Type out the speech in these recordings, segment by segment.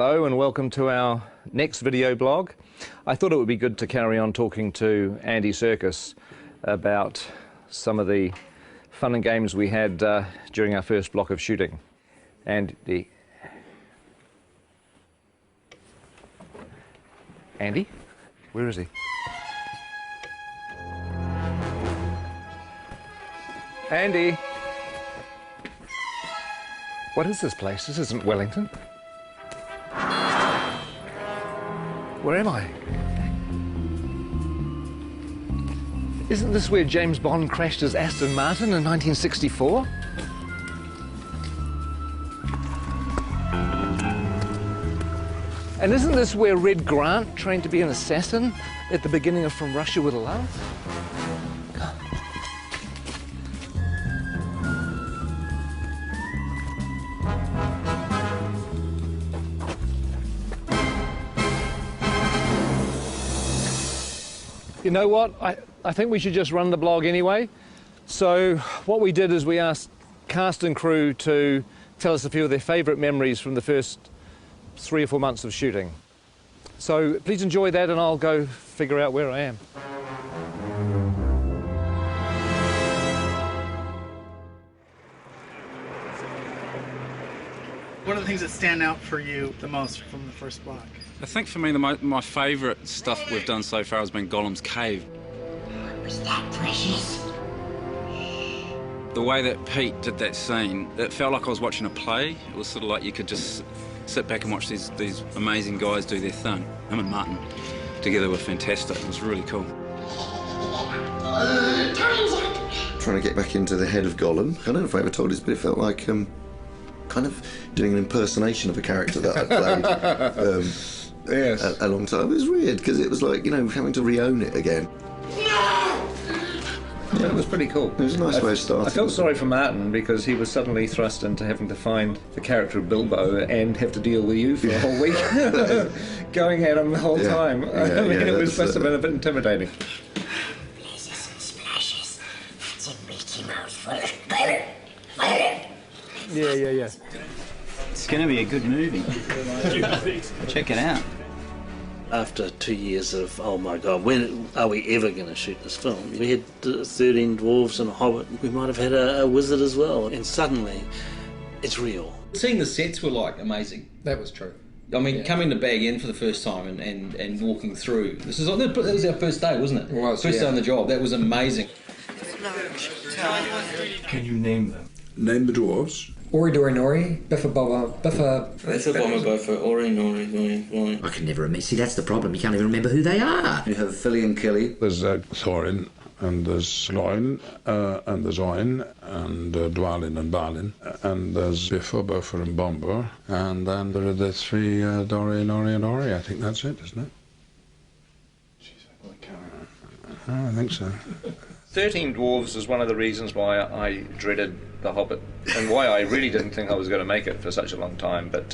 Hello and welcome to our next video blog. I thought it would be good to carry on talking to Andy Serkis about some of the fun and games we had during our first block of shooting. Andy? Where is he? Andy? What is this place? This isn't Wellington. Where am I? Isn't this where James Bond crashed his Aston Martin in 1964? And isn't this where Red Grant trained to be an assassin at the beginning of From Russia with Love? You know what? I think we should just run the blog anyway. So what we did is we asked cast and crew to tell us a few of their favourite memories from the first 3 or 4 months of shooting. So please enjoy that and I'll go figure out where I am. What are the things that stand out for you the most from the first block? I think for me my favourite stuff we've done so far has been Gollum's cave. Was that precious? The way that Pete did that scene, it felt like I was watching a play. It was sort of like you could just sit back and watch these amazing guys do their thing. Him and Martin together were fantastic. It was really cool. Trying to get back into the head of Gollum. I don't know if I ever told this, but it felt like kind of doing an impersonation of a character that I played Yes. a long time. It was weird because it was like, you know, having to re-own it again. Yeah, it was pretty cool. It was a nice way of starting. I felt sorry for Martin because he was suddenly thrust into having to find the character of Bilbo and have to deal with you for a whole week, going at him the whole time. I mean, it must have been a bit intimidating. Blazes and splashes. That's a meaty mouthful. Yeah. It's going to be a good movie. Check it out. After 2 years of, oh my God, when are we ever going to shoot this film? We had 13 dwarves and a hobbit. We might have had a wizard as well. And suddenly, it's real. Seeing the sets were like amazing. That was true. I mean, coming to Bag End for the first time and walking through. That was our first day, wasn't it? It was, first day on the job. That was amazing. Can you name them? Name the dwarves. Ori Dori Nori, Biffa Bobba, Biffa... Biffa Bomber Boffa, Ori Nori, Nori. I can never remember. See, that's the problem. You can't even remember who they are. You have Philly and Killy. There's Thorin, and there's Loin, and there's Oin, and Dwalin and Balin, and there's Biffa, Boffa and Bomber, and then there are the 3 Dori, Nori and Ori. I think that's it, isn't it? I think so. 13 Dwarves is one of the reasons why I dreaded The Hobbit and why I really didn't think I was going to make it for such a long time. But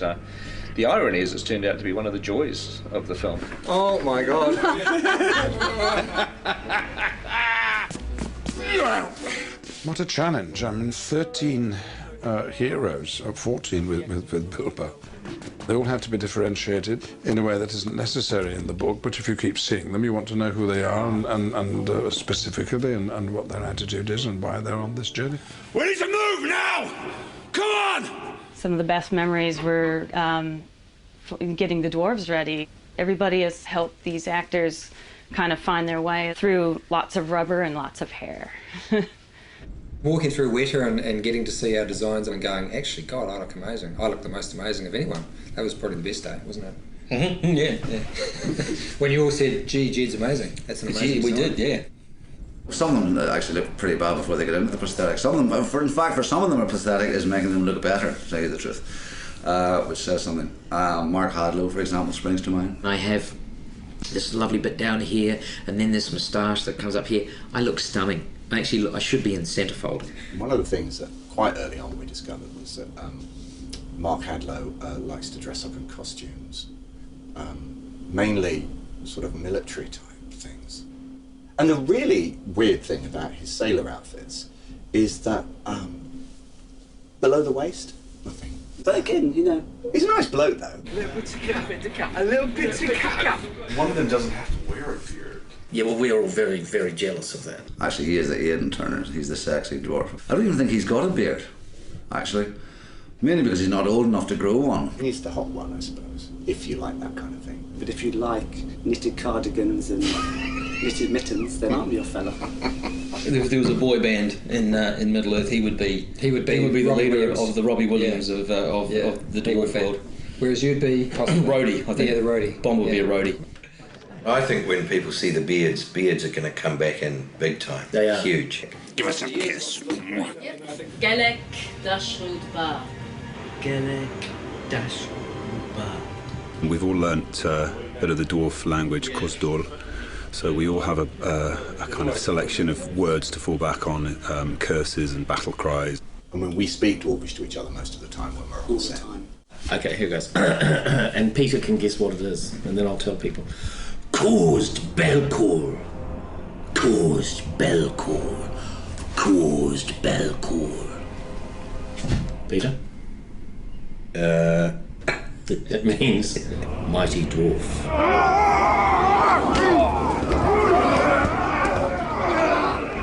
the irony is it's turned out to be one of the joys of the film. Oh my God. What a challenge. I mean, 13 heroes, or 14 with Bilbo. They all have to be differentiated in a way that isn't necessary in the book, but if you keep seeing them, you want to know who they are and specifically and what their attitude is and why they're on this journey. We need to move now! Come on! Some of the best memories were getting the dwarves ready. Everybody has helped these actors kind of find their way through lots of rubber and lots of hair. Walking through Weta and getting to see our designs and going, actually, God, I look amazing. I look the most amazing of anyone. That was probably the best day, wasn't it? Mm-hmm. Yeah. When you all said, gee, Jed's amazing. That's an amazing We design. did, yeah. Some of them actually look pretty bad before they get into the prosthetic. Some of them, in fact, for some of them, a prosthetic is making them look better, to tell you the truth, which says something. Mark Hadlow, for example, springs to mind. I have this lovely bit down here, and then this moustache that comes up here. I look stunning. Actually, I should be in centrefold. One of the things that quite early on we discovered was that Mark Hadlow likes to dress up in costumes, mainly sort of military type things. And the really weird thing about his sailor outfits is that below the waist, nothing. But again, you know, he's a nice bloke though. A little bit to cut. A little bit to cut. One of them doesn't have to wear a beard. Yeah, well, we're all very, very jealous of that. Actually, he is the Aidan Turner. He's the sexy dwarf. I don't even think he's got a beard, actually. Mainly because he's not old enough to grow one. He's the hot one, I suppose, if you like that kind of thing. But if you like knitted cardigans and knitted mittens, then I'm your fella. If there was a boy band in Middle Earth, he would be the leader of the Robbie Williams of the dwarf world. Whereas you'd be roadie, I think. Yeah, the roadie. Bond would be a roadie. I think when people see the beards are going to come back in big time. They are. Huge. Give us a kiss. Gelek Dashudba. Gelek Dashudba. We've all learnt a bit of the dwarf language, Kosdol, so we all have a kind of selection of words to fall back on, curses and battle cries. I mean, we speak Dwarvish to each other most of the time when we're all set. Okay, here goes. And Peter can guess what it is, and then I'll tell people. Caused Belcour. Caused Belcour. Caused Belcour. Peter? It means mighty dwarf.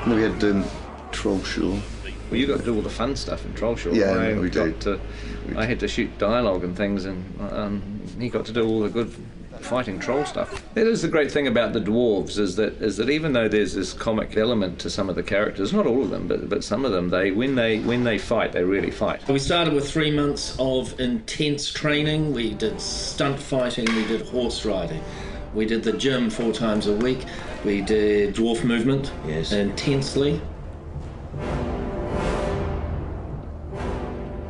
We had Troll Show. Well, you got to do all the fun stuff in Troll Show. Yeah, we did. I had to shoot dialogue and things, and he got to do all the good fighting troll stuff. That is the great thing about the dwarves is that even though there's this comic element to some of the characters, not all of them, but some of them, when they fight, they really fight. We started with 3 months of intense training. We did stunt fighting, we did horse riding, we did the gym 4 times a week, we did dwarf movement intensely.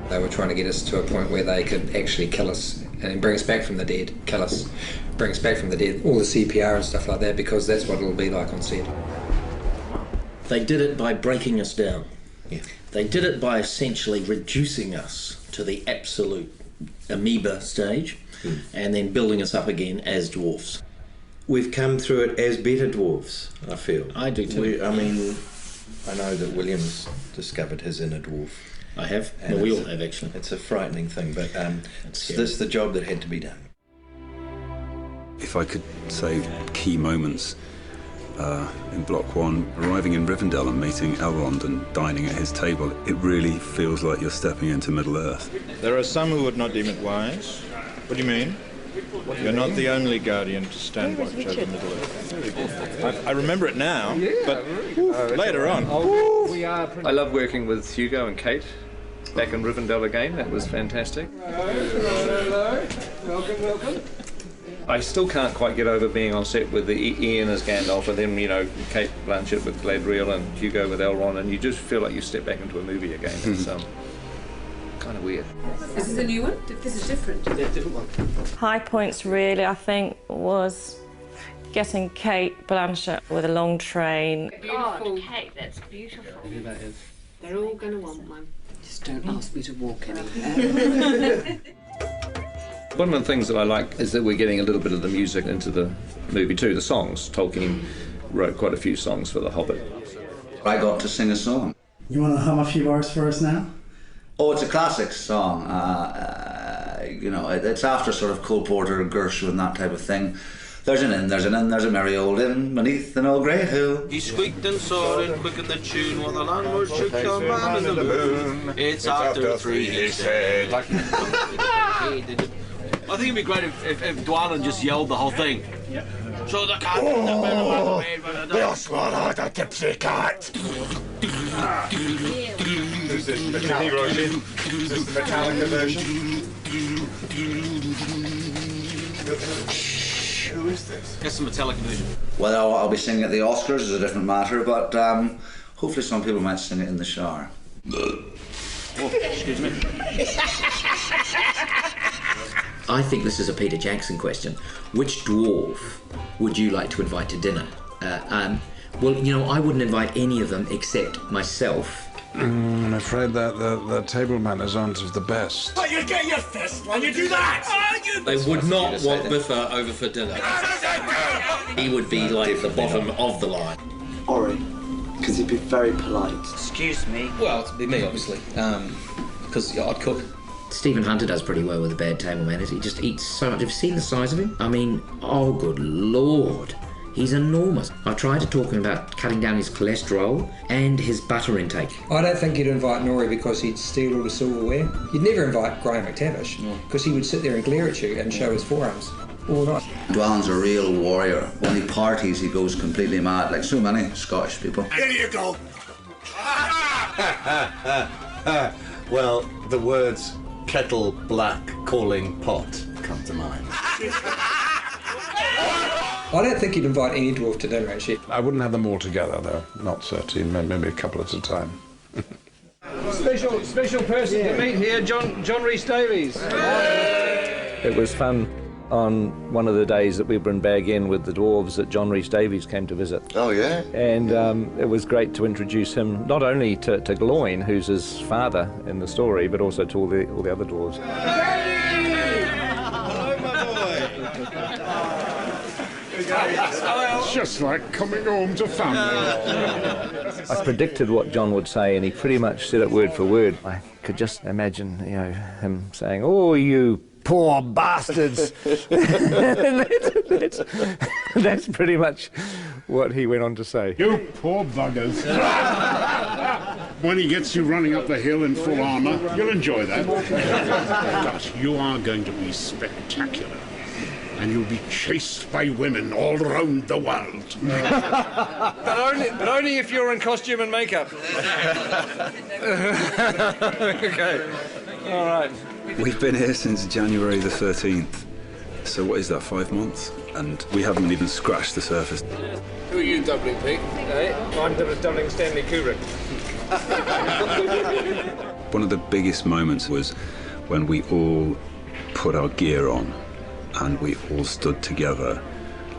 They were trying to get us to a point where they could actually kill us and bring us back from the dead, kill us, bring us back from the dead, all the CPR and stuff like that, because that's what it'll be like on set. They did it by breaking us down. Yeah. They did it by essentially reducing us to the absolute amoeba stage and then building us up again as dwarfs. We've come through it as better dwarves, I feel. I do too. I know that William's discovered his inner dwarf. I have. Well, we all have, actually. It's a frightening thing, but this is the job that had to be done. If I could say key moments in Block 1, arriving in Rivendell and meeting Elrond and dining at his table, it really feels like you're stepping into Middle-earth. There are some who would not deem it wise. What do you mean? You're not the only guardian to stand watch over Middle-earth. I remember it now, but later on. I love working with Hugo and Kate back in Rivendell again. That was fantastic. Hello. Welcome. I still can't quite get over being on set with Ian as Gandalf and then, Kate Blanchett with Galadriel and Hugo with Elrond, and you just feel like you step back into a movie again. It's kind of weird. Is this a new one? This is different. Yeah, different one. High points really, I think, was getting Kate Blanchett with a long train. Beautiful. Kate, that's beautiful. They're all going to want one. Just don't ask me to walk anywhere. One of the things that I like is that we're getting a little bit of the music into the movie too, the songs. Tolkien wrote quite a few songs for The Hobbit. I got to sing a song. You want to hum a few bars for us now? Oh, it's a classic song. It's after sort of Cole Porter, Gershwin, and that type of thing. There's an inn, there's a merry old inn beneath an old grey hill. He squeaked and soared and quickened the tune while the landlord shook the man in the moon. It's after 3, he said. I think it'd be great if Dwalin just yelled the whole thing. So the cat We'll swallow the tipsy cat. Is this Metallica? Is this the Metallica version? Who is this? That's the Metallica version. Well, I'll be singing at the Oscars is a different matter, but hopefully some people might sing it in the shower. Excuse me. I think this is a Peter Jackson question. Which dwarf would you like to invite to dinner? Well, I wouldn't invite any of them except myself. I'm afraid that the table manners aren't of the best. But you get your fist when you do that! They would not want Biffa over for dinner. He would be like the bottom of the line. Ori, because he'd be very polite. Excuse me. Well, it'd be me, obviously, because I'd cook. Stephen Hunter does pretty well with a bad table manners. He just eats so much. Have you seen the size of him? I mean, oh good lord. He's enormous. I tried to talk to him about cutting down his cholesterol and his butter intake. I don't think you'd invite Norrie because he'd steal all the silverware. You'd never invite Graham McTavish because he would sit there and glare at you and show his forearms all night. Dwallin's a real warrior. When he parties, he goes completely mad, like so many Scottish people. Here you go! Well, the words kettle black calling pot come to mind. I don't think you'd invite any dwarf to dinner, actually. I wouldn't have them all together, though. Not 13, maybe a couple at a time. Special person to meet here, John Rhys Davies. It was fun on one of the days that we were in Bag End with the dwarves that John Rhys Davies came to visit. Oh, yeah? And it was great to introduce him not only to Gloin, who's his father in the story, but also to all the other dwarves. It's just like coming home to family. I predicted what John would say, and he pretty much said it word for word. I could just imagine, you know, him saying, "Oh, you poor bastards." that's pretty much what he went on to say. You poor buggers. When he gets you running up the hill in full armour, you'll enjoy that. But you are going to be spectacular. And you'll be chased by women all around the world. but only if you're in costume and makeup. Okay. All right. We've been here since January the 13th. So what is that, 5 months? And we haven't even scratched the surface. Who are you doubling, Pete? I'm doubling Stanley Kubrick. One of the biggest moments was when we all put our gear on and we all stood together,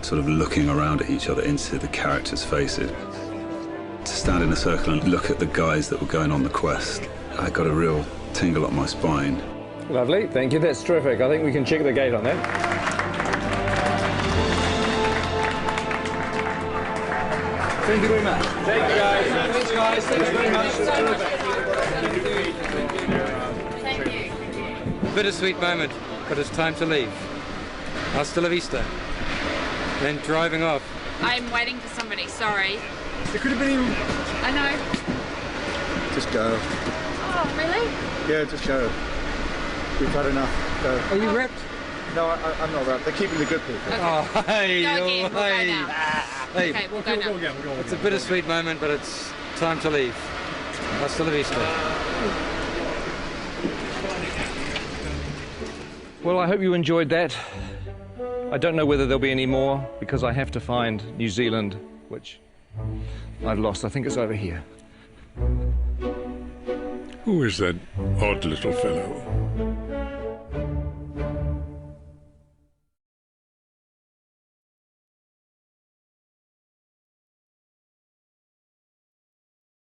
sort of looking around at each other into the characters' faces. To stand in a circle and look at the guys that were going on the quest, I got a real tingle up my spine. Lovely, thank you, that's terrific. I think we can check the gate on that. Thank you very much. Thank you, guys. Thanks, guys. Thanks very much. Thank you. Bittersweet moment, but it's time to leave. Hasta la vista. Then driving off. I'm waiting for somebody, sorry. It could have been even... I know. Just go. Oh, really? Yeah, just go. We've had enough. Go. Are you wrapped? No, I'm not wrapped. They're keeping the good people. Okay. Oh, hey, Go again, we'll go now. Hey. Okay, we'll go now. It's a bittersweet moment, but it's time to leave. Hasta la vista. Well, I hope you enjoyed that. I don't know whether there'll be any more because I have to find New Zealand, which I've lost. I think it's over here. Who is that odd little fellow?